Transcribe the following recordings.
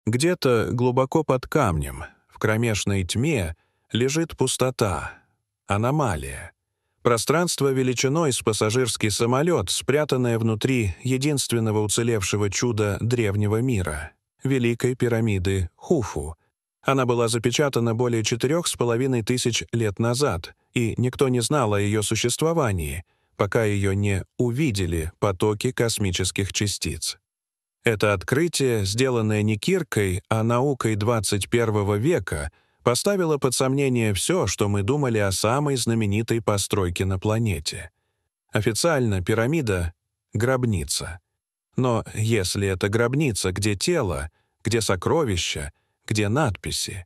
Где-то глубоко под камнем, в кромешной тьме, лежит пустота, аномалия. Пространство величиной с пассажирский самолет, спрятанное внутри единственного уцелевшего чуда древнего мира — Великой пирамиды Хуфу. Она была запечатана более 4500 лет назад, и никто не знал о ее существовании, пока ее не увидели потоки космических частиц. Это открытие, сделанное не Киркой, а наукой 21 века, поставило под сомнение все, что мы думали о самой знаменитой постройке на планете. Официально пирамида — гробница. Но если это гробница, где тело, где сокровища, где надписи?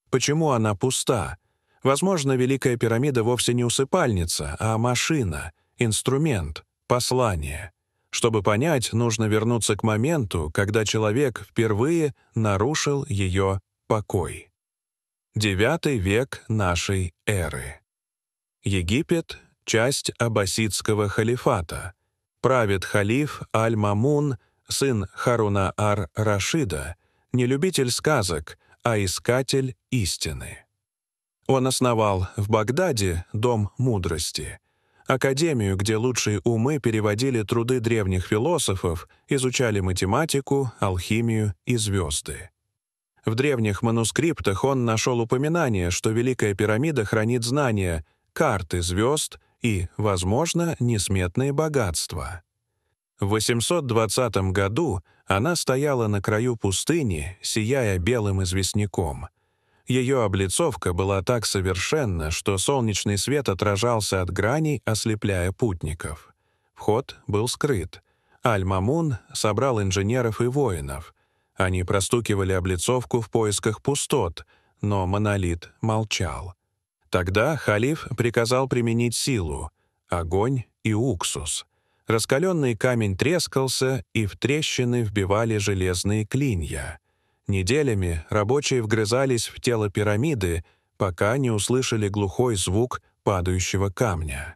Почему она пуста? Возможно, Великая пирамида вовсе не усыпальница, а машина, инструмент, послание. Чтобы понять, нужно вернуться к моменту, когда человек впервые нарушил ее покой. 9 век нашей эры. Египет — часть аббасидского халифата. Правит халиф Аль-Мамун, сын Харуна ар-Рашида, не любитель сказок, а искатель истины. Он основал в Багдаде Дом мудрости, академию, где лучшие умы переводили труды древних философов, изучали математику, алхимию и звезды. В древних манускриптах он нашел упоминание, что Великая пирамида хранит знания, карты звезд и, возможно, несметные богатства. В 820 году она стояла на краю пустыни, сияя белым известняком. Ее облицовка была так совершенна, что солнечный свет отражался от граней, ослепляя путников. Вход был скрыт. Аль-Мамун собрал инженеров и воинов. Они простукивали облицовку в поисках пустот, но монолит молчал. Тогда халиф приказал применить силу — огонь и уксус. Раскаленный камень трескался, и в трещины вбивали железные клинья. Неделями рабочие вгрызались в тело пирамиды, пока не услышали глухой звук падающего камня.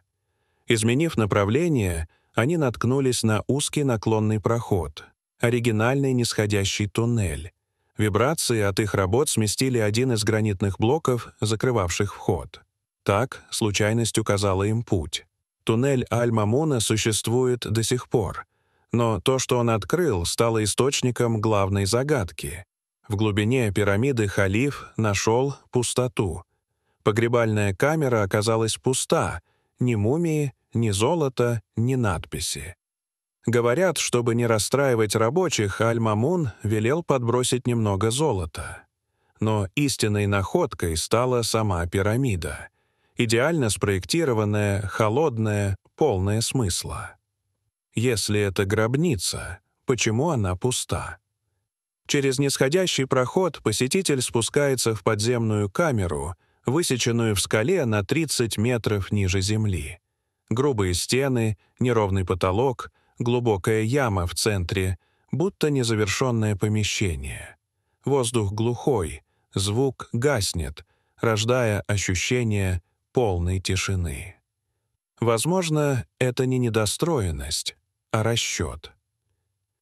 Изменив направление, они наткнулись на узкий наклонный проход, оригинальный нисходящий туннель. Вибрации от их работ сместили один из гранитных блоков, закрывавших вход. Так случайность указала им путь. Туннель Аль-Мамуна существует до сих пор, но то, что он открыл, стало источником главной загадки. В глубине пирамиды халиф нашел пустоту. Погребальная камера оказалась пуста, ни мумии, ни золота, ни надписи. Говорят, чтобы не расстраивать рабочих, Аль-Мамун велел подбросить немного золота. Но истинной находкой стала сама пирамида. Идеально спроектированная, холодная, полная смысла. Если это гробница, почему она пуста? Через нисходящий проход посетитель спускается в подземную камеру, высеченную в скале на 30 метров ниже земли. Грубые стены, неровный потолок, глубокая яма в центре, будто незавершенное помещение. Воздух глухой, звук гаснет, рождая ощущение полной тишины. Возможно, это не недостроенность, а расчет.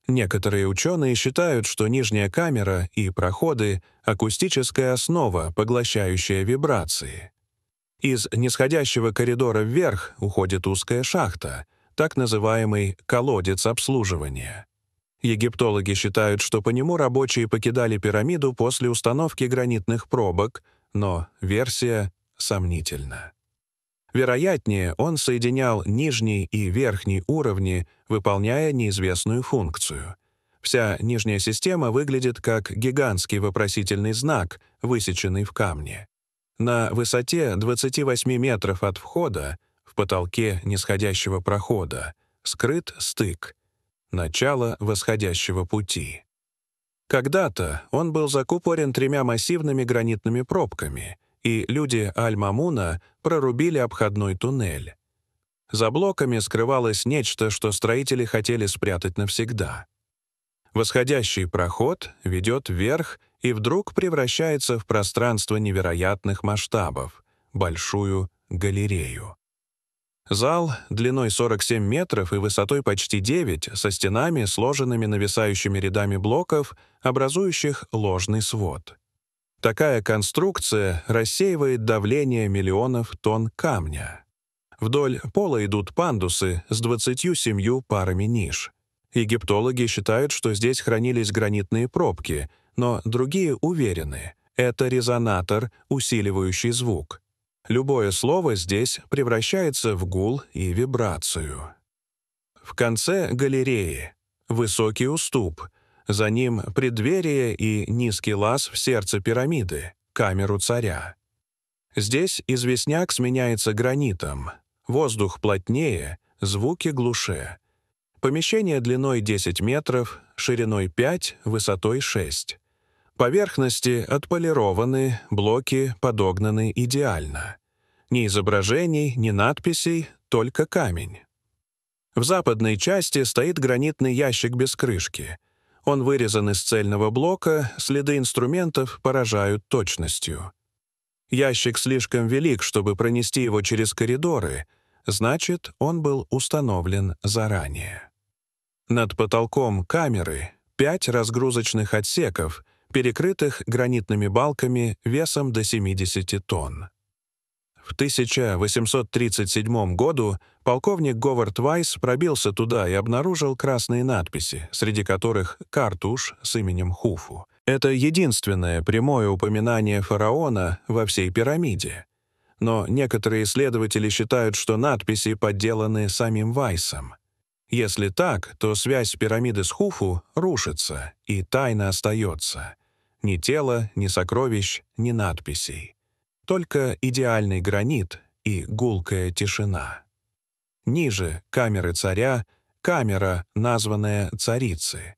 Некоторые ученые считают, что нижняя камера и проходы — акустическая основа, поглощающая вибрации. Из нисходящего коридора вверх уходит узкая шахта, так называемый колодец обслуживания. Египтологи считают, что по нему рабочие покидали пирамиду после установки гранитных пробок, но версия сомнительна. Вероятнее, он соединял нижний и верхний уровни, выполняя неизвестную функцию. Вся нижняя система выглядит как гигантский вопросительный знак, высеченный в камне. На высоте 28 метров от входа, в потолке нисходящего прохода, скрыт стык — начало восходящего пути. Когда-то он был закупорен 3 массивными гранитными пробками, и люди Аль-Мамуна прорубили обходной туннель. За блоками скрывалось нечто, что строители хотели спрятать навсегда. Восходящий проход ведет вверх и вдруг превращается в пространство невероятных масштабов — большую галерею. Зал длиной 47 метров и высотой почти 9, со стенами, сложенными нависающими рядами блоков, образующих ложный свод. Такая конструкция рассеивает давление миллионов тонн камня. Вдоль пола идут пандусы с 27 парами ниш. Египтологи считают, что здесь хранились гранитные пробки, но другие уверены — это резонатор, усиливающий звук. Любое слово здесь превращается в гул и вибрацию. В конце галереи высокий уступ, за ним преддверие и низкий лаз в сердце пирамиды, камеру царя. Здесь известняк сменяется гранитом, воздух плотнее, звуки глуше. Помещение длиной 10 метров, шириной 5, высотой 6. Поверхности отполированы, блоки подогнаны идеально. Ни изображений, ни надписей, только камень. В западной части стоит гранитный ящик без крышки. Он вырезан из цельного блока, следы инструментов поражают точностью. Ящик слишком велик, чтобы пронести его через коридоры, значит, он был установлен заранее. Над потолком камеры 5 разгрузочных отсеков, перекрытых гранитными балками весом до 70 тонн. В 1837 году полковник Говард Вайс пробился туда и обнаружил красные надписи, среди которых картуш с именем Хуфу. Это единственное прямое упоминание фараона во всей пирамиде. Но некоторые исследователи считают, что надписи подделаны самим Вайсом. Если так, то связь пирамиды с Хуфу рушится, и тайна остается. Ни тела, ни сокровищ, ни надписей. Только идеальный гранит и гулкая тишина. Ниже камеры царя камера, названная царицы.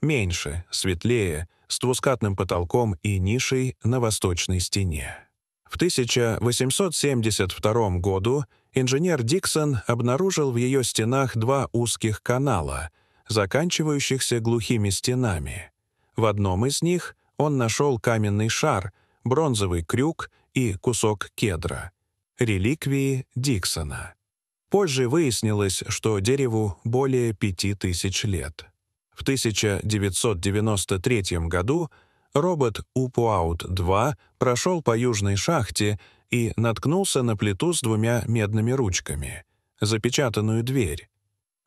Меньше, светлее, с двускатным потолком и нишей на восточной стене. В 1872 году инженер Диксон обнаружил в ее стенах 2 узких канала, заканчивающихся глухими стенами. В одном из них он нашел каменный шар, бронзовый крюк и кусок кедра. Реликвии Диксона. Позже выяснилось, что дереву более 5000 лет. В 1993 году робот Упуаут-2 прошел по южной шахте и наткнулся на плиту с 2 медными ручками, запечатанную дверь.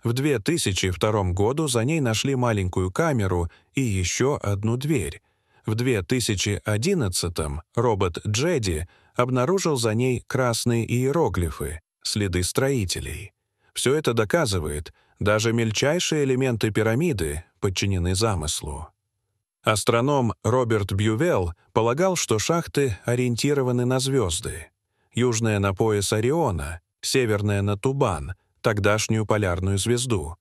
В 2002 году за ней нашли маленькую камеру и еще одну дверь. В 2011 робот Джеди обнаружил за ней красные иероглифы, следы строителей. Все это доказывает, даже мельчайшие элементы пирамиды подчинены замыслу. Астроном Роберт Бьювелл полагал, что шахты ориентированы на звезды. Южная на пояс Ориона, северная на Тубан, тогдашнюю полярную звезду.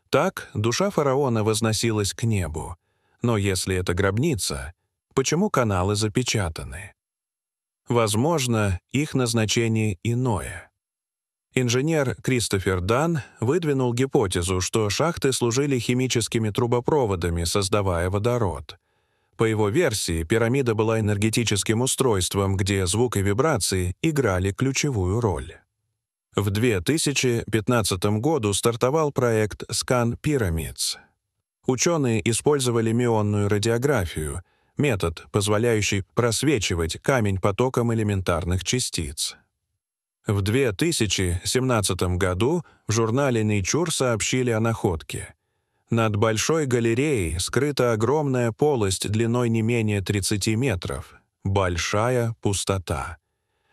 Так душа фараона возносилась к небу. Но если это гробница, почему каналы запечатаны? Возможно, их назначение иное. Инженер Кристофер Дан выдвинул гипотезу, что шахты служили химическими трубопроводами, создавая водород. По его версии, пирамида была энергетическим устройством, где звук и вибрации играли ключевую роль. В 2015 году стартовал проект Scan Pyramids. Ученые использовали мионную радиографию, метод, позволяющий просвечивать камень потоком элементарных частиц. В 2017 году в журнале Nature сообщили о находке. Над Большой галереей скрыта огромная полость длиной не менее 30 метров. Большая пустота.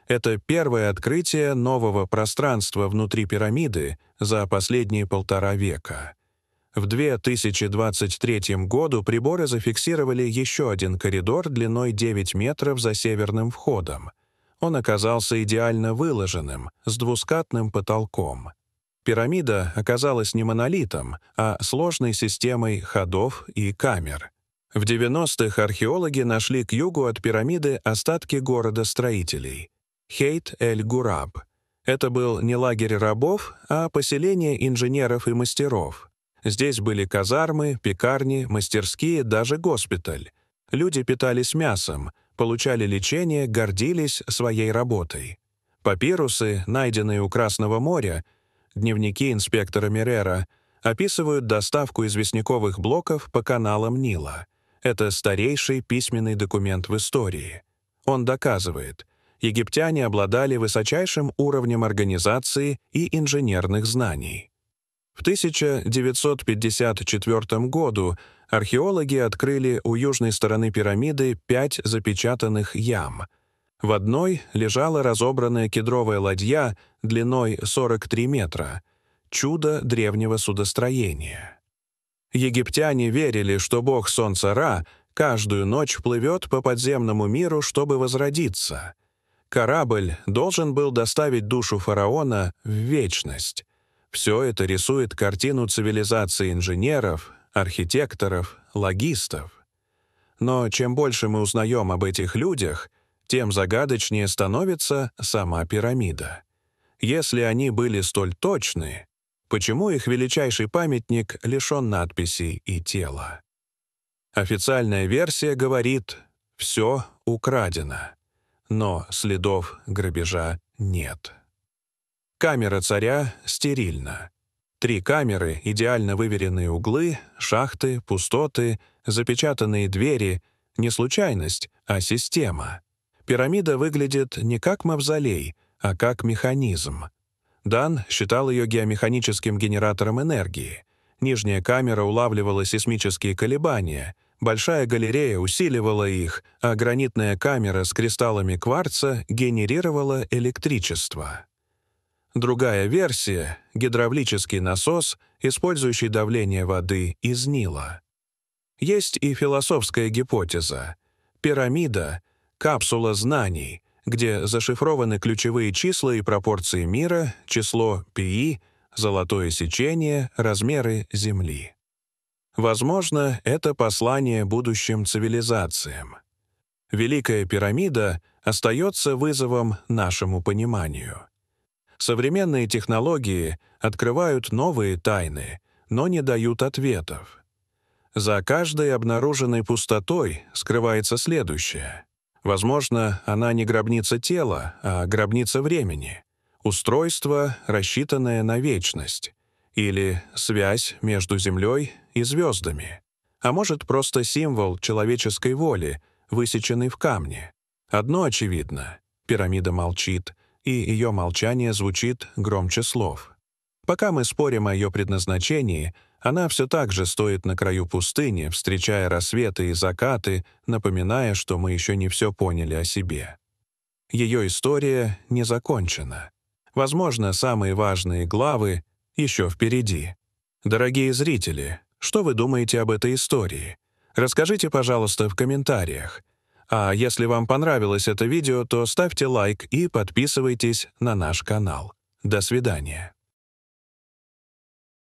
Это первое открытие нового пространства внутри пирамиды за последние 1,5 века. В 2023 году приборы зафиксировали еще один коридор длиной 9 метров за северным входом. Он оказался идеально выложенным, с двускатным потолком. Пирамида оказалась не монолитом, а сложной системой ходов и камер. В 90-х археологи нашли к югу от пирамиды остатки города строителей — Хейт-эль-Гураб. Это был не лагерь рабов, а поселение инженеров и мастеров. Здесь были казармы, пекарни, мастерские, даже госпиталь. Люди питались мясом, получали лечение, гордились своей работой. Папирусы, найденные у Красного моря, дневники инспектора Мерера, описывают доставку известняковых блоков по каналам Нила. Это старейший письменный документ в истории. Он доказывает, египтяне обладали высочайшим уровнем организации и инженерных знаний. В 1954 году археологи открыли у южной стороны пирамиды 5 запечатанных ям. В одной лежала разобранная кедровая ладья длиной 43 метра, чудо древнего судостроения. Египтяне верили, что бог солнца Ра каждую ночь плывет по подземному миру, чтобы возродиться. Корабль должен был доставить душу фараона в вечность. Все это рисует картину цивилизации инженеров, архитекторов, логистов. Но чем больше мы узнаем об этих людях, тем загадочнее становится сама пирамида. Если они были столь точны, почему их величайший памятник лишен надписей и тела? Официальная версия говорит «все украдено», но следов грабежа нет. Камера царя стерильна. 3 камеры, идеально выверенные углы, шахты, пустоты, запечатанные двери — не случайность, а система. Пирамида выглядит не как мавзолей, а как механизм. Дан считал ее геомеханическим генератором энергии. Нижняя камера улавливала сейсмические колебания, большая галерея усиливала их, а гранитная камера с кристаллами кварца генерировала электричество. Другая версия — гидравлический насос, использующий давление воды из Нила. Есть и философская гипотеза. Пирамида — капсула знаний, где зашифрованы ключевые числа и пропорции мира, число π, золотое сечение, размеры Земли. Возможно, это послание будущим цивилизациям. Великая пирамида остается вызовом нашему пониманию. Современные технологии открывают новые тайны, но не дают ответов. За каждой обнаруженной пустотой скрывается следующее. Возможно, она не гробница тела, а гробница времени. Устройство, рассчитанное на вечность. Или связь между Землей и звездами. А может, просто символ человеческой воли, высеченный в камне. Одно очевидно — пирамида молчит, и ее молчание звучит громче слов. Пока мы спорим о ее предназначении, она все так же стоит на краю пустыни, встречая рассветы и закаты, напоминая, что мы еще не все поняли о себе. Ее история не закончена. Возможно, самые важные главы еще впереди. Дорогие зрители, что вы думаете об этой истории? Расскажите, пожалуйста, в комментариях. А если вам понравилось это видео, то ставьте лайк и подписывайтесь на наш канал. До свидания.